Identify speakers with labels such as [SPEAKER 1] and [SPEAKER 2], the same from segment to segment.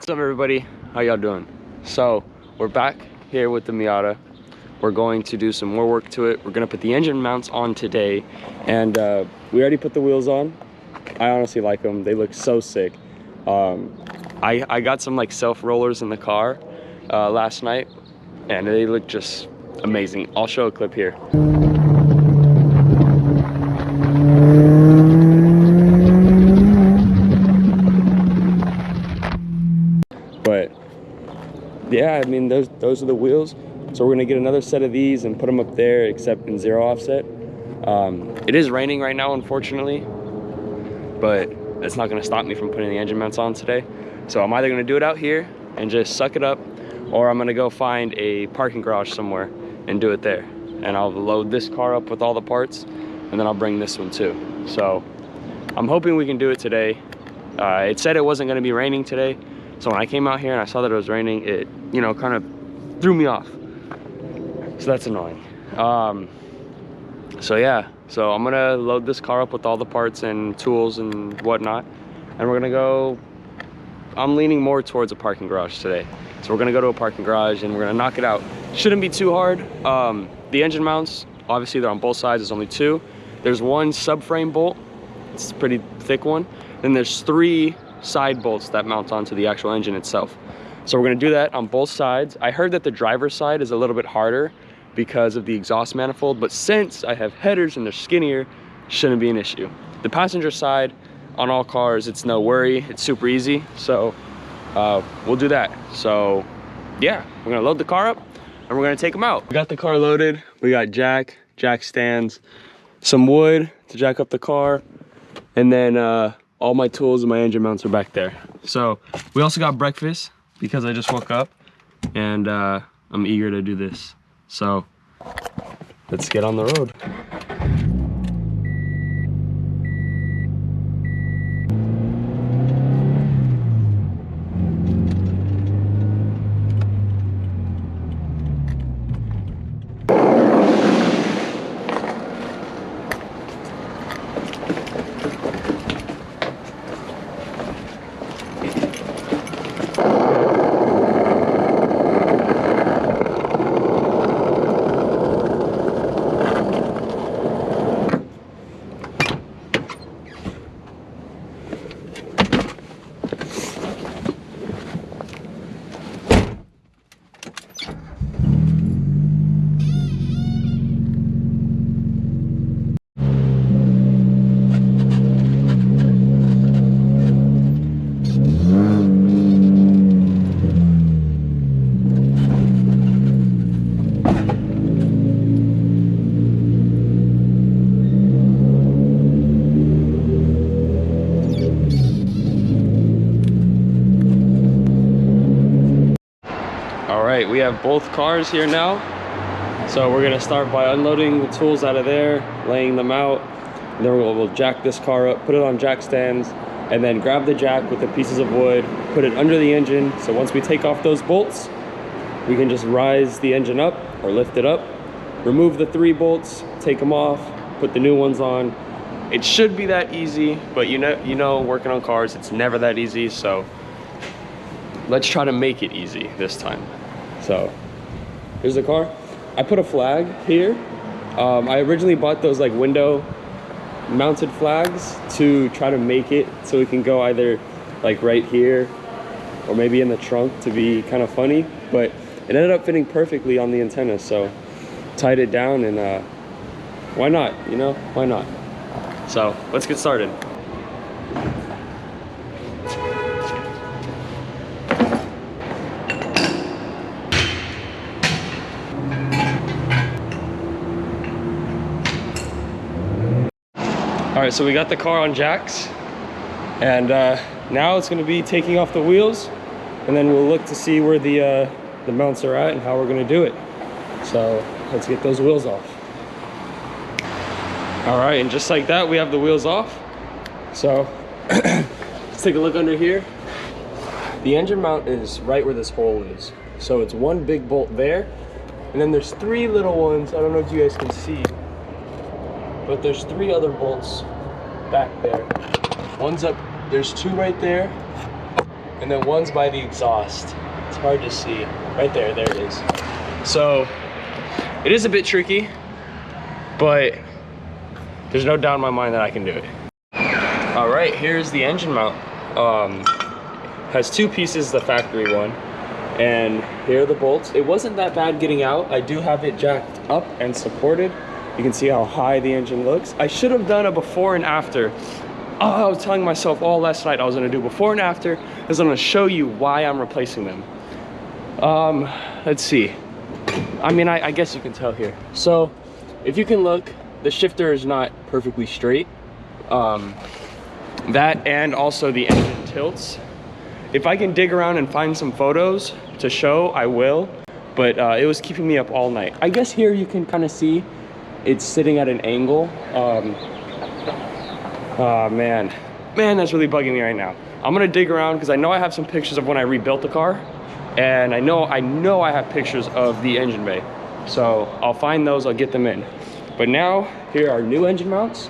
[SPEAKER 1] What's up, everybody? How y'all doing? So we're back here with the Miata. We're going to do some more work to it. We're gonna put the engine mounts on today, and we already put the wheels on. I honestly like them. They look so sick. I got some like self rollers in the car last night, and they look just amazing. I'll show a clip here. But yeah, I mean, those are the wheels. So we're gonna get another set of these and put them up there, except in zero offset. It is raining right now, unfortunately, but it's not gonna stop me from putting the engine mounts on today. So I'm either gonna do it out here and just suck it up, or I'm gonna go find a parking garage somewhere and do it there. And I'll load this car up with all the parts, and then I'll bring this one too. So I'm hoping we can do it today. It said it wasn't gonna be raining today, so when I came out here and I saw that it was raining, it, you know, kind of threw me off. So that's annoying. So yeah, so I'm gonna load this car up with all the parts and tools and whatnot, and we're gonna go, I'm leaning more towards a parking garage today. So we're gonna go to a parking garage and we're gonna knock it out. Shouldn't be too hard. The engine mounts, obviously they're on both sides, there's only two. There's one subframe bolt, it's a pretty thick one. Then there's three side bolts that mount onto the actual engine itself. So we're gonna do that on both sides. I heard that the driver's side is a little bit harder because of the exhaust manifold, but since I have headers and they're skinnier, shouldn't be an issue. The passenger side on all cars, it's no worry, it's super easy. So we'll do that. So yeah, we're gonna load the car up and we're gonna take them out. We got the car loaded. We got jack stands, some wood to jack up the car, and then all my tools and my engine mounts are back there. So we also got breakfast because I just woke up, and I'm eager to do this. So let's get on the road. Alright, we have both cars here now. So we're gonna start by unloading the tools out of there, laying them out, and then we'll jack this car up, put it on jack stands, and then grab the jack with the pieces of wood, put it under the engine. So once we take off those bolts, we can just rise the engine up or lift it up, remove the 3 bolts, take them off, put the new ones on. It should be that easy, but you know, working on cars, it's never that easy. So let's try to make it easy this time. So here's the car. I put a flag here. I originally bought those like window mounted flags to try to make it so it can go either like right here or maybe in the trunk to be kind of funny, but it ended up fitting perfectly on the antenna. So tied it down, and why not, you know, why not? So let's get started. All right, so we got the car on jacks, and now it's gonna be taking off the wheels, and then we'll look to see where the mounts are at and how we're gonna do it. So let's get those wheels off. All right, and just like that, we have the wheels off. So let's take a look under here. The engine mount is right where this hole is. So it's one big bolt there, and then there's 3 little ones. I don't know if you guys can see, but there's 3 other bolts back there. One's up, there's 2 right there, and then one's by the exhaust. It's hard to see. Right there, there it is. So it is a bit tricky, but there's no doubt in my mind that I can do it. All right, here's the engine mount. Has two pieces, the factory one, and here are the bolts. It wasn't that bad getting out. I do have it jacked up and supported. You can see how high the engine looks. I should have done a before and after. Oh, I was telling myself all last night I was gonna do before and after, because I'm gonna show you why I'm replacing them. Let's see. I mean, I guess you can tell here. So if you can look, the shifter is not perfectly straight. That and also the engine tilts. If I can dig around and find some photos to show, I will, but it was keeping me up all night. I guess here you can kind of see it's sitting at an angle. Oh man, that's really bugging me right now. I'm gonna dig around because I know I have some pictures of when I rebuilt the car, and I know I have pictures of the engine bay. So I'll find those, I'll get them in. But now, here are new engine mounts,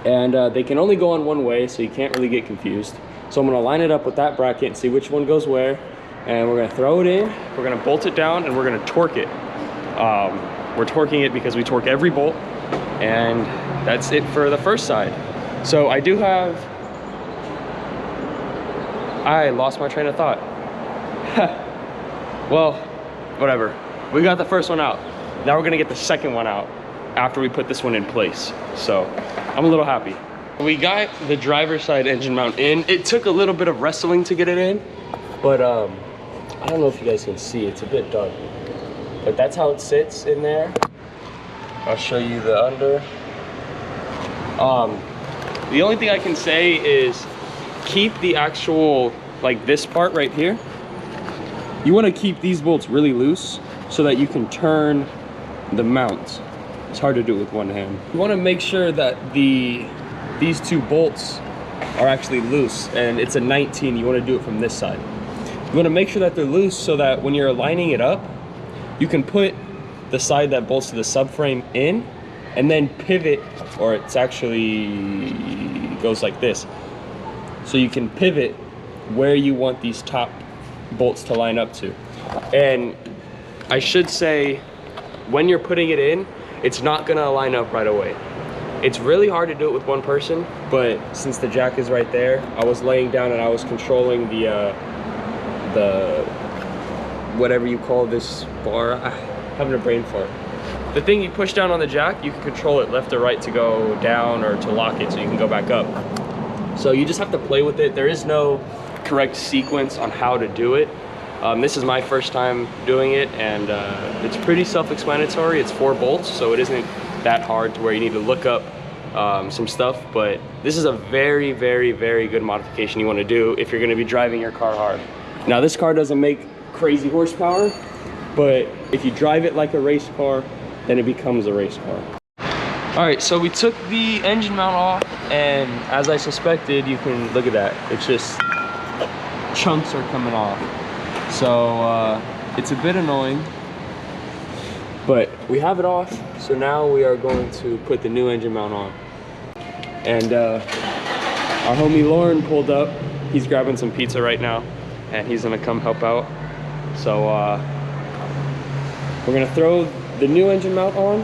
[SPEAKER 1] and they can only go on one way, so you can't really get confused. So I'm gonna line it up with that bracket and see which one goes where, and we're gonna throw it in, we're gonna bolt it down, and we're gonna torque it. We're torquing it because we torque every bolt, and that's it for the first side. So I do have, I lost my train of thought. Well, whatever. We got the first one out. Now we're gonna get the second one out after we put this one in place. So I'm a little happy. We got the driver's side engine mount in. It took a little bit of wrestling to get it in, but I don't know if you guys can see, it's a bit dark. But that's how it sits in there. I'll show you the under. The only thing I can say is keep the actual, like this part right here. You want to keep these bolts really loose so that you can turn the mount. It's hard to do it with one hand. You want to make sure that these two bolts are actually loose, and it's a 19. You want to do it from this side. You want to make sure that they're loose so that when you're lining it up, you can put the side that bolts to the subframe in and then pivot, or it's actually goes like this. So you can pivot where you want these top bolts to line up to. And I should say, when you're putting it in, it's not gonna line up right away. It's really hard to do it with one person, but since the jack is right there, I was laying down and I was controlling the whatever you call this bar. I'm having a brain fart. The thing you push down on the jack, you can control it left or right to go down or to lock it so you can go back up. So you just have to play with it. There is no correct sequence on how to do it. This is my first time doing it, and it's pretty self-explanatory. It's 4 bolts, so it isn't that hard to where you need to look up some stuff, but this is a very, very, very good modification you want to do if you're going to be driving your car hard. Now, this car doesn't make crazy horsepower, but if you drive it like a race car, then it becomes a race car. All right, so we took the engine mount off, and as I suspected, you can look at that. It's just chunks are coming off. So it's a bit annoying, but we have it off. So now we are going to put the new engine mount on. And our homie Lauren pulled up. He's grabbing some pizza right now, and he's gonna come help out. So we're gonna throw the new engine mount on,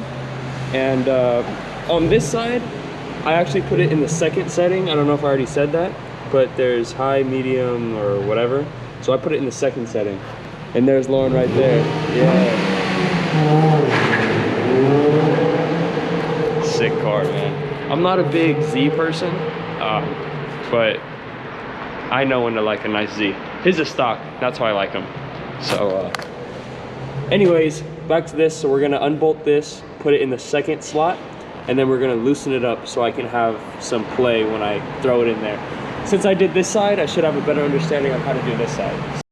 [SPEAKER 1] and on this side, I actually put it in the second setting. I don't know if I already said that, but there's high, medium, or whatever. So I put it in the second setting. And there's Lauren right there. Yeah. Sick car, man. I'm not a big Z person, but I know when to like a nice Z. His is stock, that's why I like him. So anyways, back to this. So we're gonna unbolt this, put it in the second slot, and then we're gonna loosen it up so I can have some play when I throw it in there. Since I did this side, I should have a better understanding of how to do this side.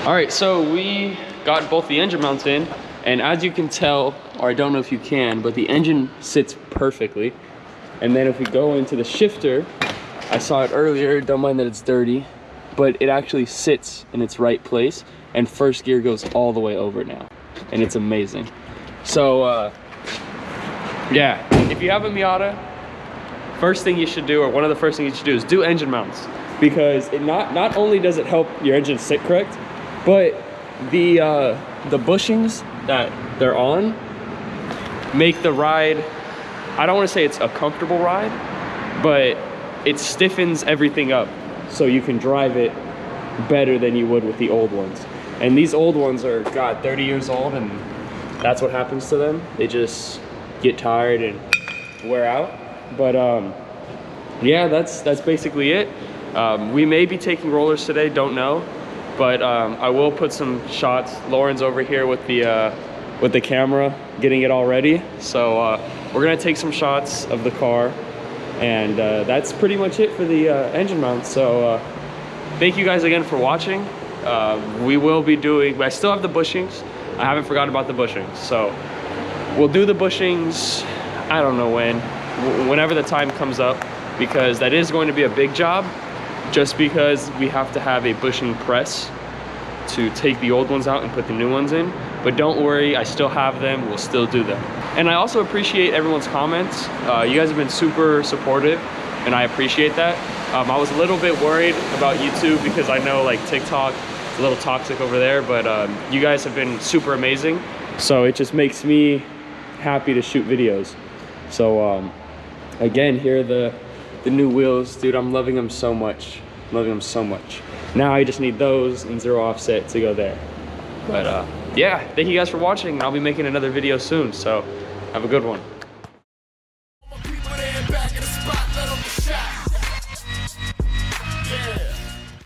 [SPEAKER 1] All right, so we got both the engine mounts in, and as you can tell, or I don't know if you can, but the engine sits perfectly. And then if we go into the shifter, I saw it earlier, don't mind that it's dirty, but it actually sits in its right place, and first gear goes all the way over now, and it's amazing. So yeah, if you have a Miata, first thing you should do, or one of the first things you should do, is do engine mounts. because it not only does it help your engine sit correct, but the bushings that they're on make the ride, I don't want to say it's a comfortable ride, but it stiffens everything up so you can drive it better than you would with the old ones. And these old ones are, God, 30 years old, and that's what happens to them. They just get tired and wear out. But yeah, that's basically it. We may be taking rollers today, don't know, but I will put some shots. Lauren's over here with the camera, getting it all ready. So we're gonna take some shots of the car, and that's pretty much it for the engine mount. So thank you guys again for watching. We will be doing, I still have the bushings. I haven't forgotten about the bushings. So we'll do the bushings, I don't know when, whenever the time comes up, because that is going to be a big job, just because we have to have a bushing press to take the old ones out and put the new ones in. But don't worry, I still have them, we'll still do them. And I also appreciate everyone's comments. You guys have been super supportive, and I appreciate that. I was a little bit worried about YouTube because I know like TikTok is a little toxic over there, but you guys have been super amazing. So it just makes me happy to shoot videos. So again, here are the new wheels. Dude, I'm loving them so much. I'm loving them so much. Now I just need those and 0 offset to go there. But yeah, thank you guys for watching. I'll be making another video soon, so have a good one.